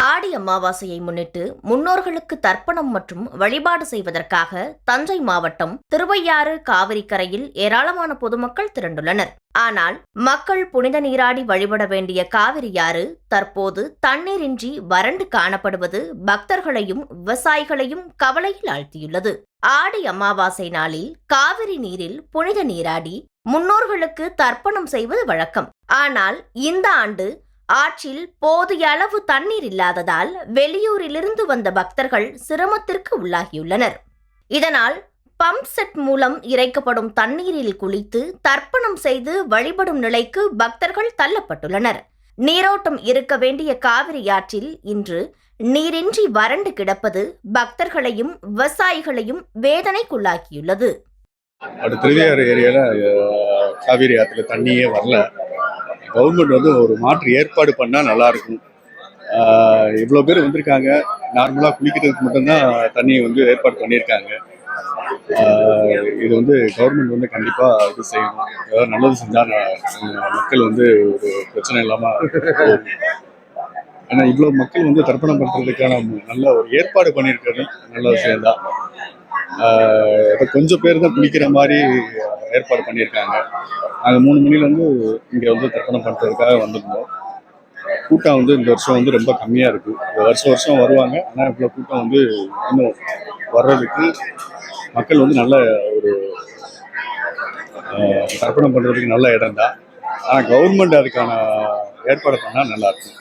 ஆடி அமாவாசையை முன்னிட்டு முன்னோர்களுக்கு தர்ப்பணம் மற்றும் வழிபாடு செய்வதற்காக தஞ்சை மாவட்டம் திருவையாறு காவிரி கரையில் ஏராளமான பொதுமக்கள் திரண்டுள்ளனர். ஆனால் மக்கள் புனித நீராடி வழிபட வேண்டிய காவிரியாறு தற்போது தண்ணீரின்றி வறண்டு காணப்படுவது பக்தர்களையும் விவசாயிகளையும் கவலையில் ஆழ்த்தியுள்ளது. ஆடி அமாவாசை நாளில் காவிரி நீரில் புனித நீராடி முன்னோர்களுக்கு தர்ப்பணம் செய்வது வழக்கம். ஆனால் இந்த ஆண்டு ஆற்றில் போதிய அளவு தண்ணீர் இல்லாததால் வெளியூரிலிருந்து வந்த பக்தர்கள் சிரமத்திற்கு உள்ளாகியுள்ளனர். இதனால் பம்ப் செட் மூலம் இறைக்கப்படும் தண்ணீரில் குளித்து தர்ப்பணம் செய்து வழிபடும் நிலைக்கு பக்தர்கள் தள்ளப்பட்டுள்ளனர். நீரோட்டம் இருக்க வேண்டிய காவிரி ஆற்றில் இன்று நீரின்றி வறண்டு கிடப்பது பக்தர்களையும் விவசாயிகளையும் வேதனைக்குள்ளாக்கியுள்ளது. திருவையாறு ஏரியால காவிரி ஆற்றுல தண்ணியே வரல. கவர்மெண்ட் ஒரு மாற்று ஏற்பாடு பண்ணால் நல்லாயிருக்கும். இவ்வளோ பேர் வந்திருக்காங்க, நார்மலாக குளிக்கிறதுக்கு மட்டும்தான் தண்ணியை ஏற்பாடு பண்ணியிருக்காங்க. இது கவர்மெண்ட் கண்டிப்பாக இது செய்யணும். ஏதாவது நல்லது செஞ்சால் மக்கள் ஒரு பிரச்சனை இல்லாமல். ஆனால் இவ்வளோ மக்கள் தர்ப்பணம் பண்ணுறதுக்கான நல்ல ஒரு ஏற்பாடு பண்ணியிருக்கிறது நல்ல விஷயம்தான். இப்போ கொஞ்சம் பேர் தான் குளிக்கிற மாதிரி ஏற்பாடு பண்ணியிருக்காங்க. நாங்கள் 3 மணிலேருந்து இங்கே தர்ப்பணம் பண்ணுறதுக்காக வந்திருந்தோம். கூட்டம் இந்த வருஷம் ரொம்ப கம்மியாக இருக்குது. வருஷம் வருவாங்க. ஆனால் இவ்வளோ கூட்டம் இன்னும் வர்றதுக்கு மக்கள் நல்ல ஒரு தர்ப்பணம் பண்ணுறதுக்கு நல்ல இடம் தான். ஆனால் கவர்மெண்ட் அதுக்கான ஏற்பாடு பண்ணால் நல்லாயிருக்கும்.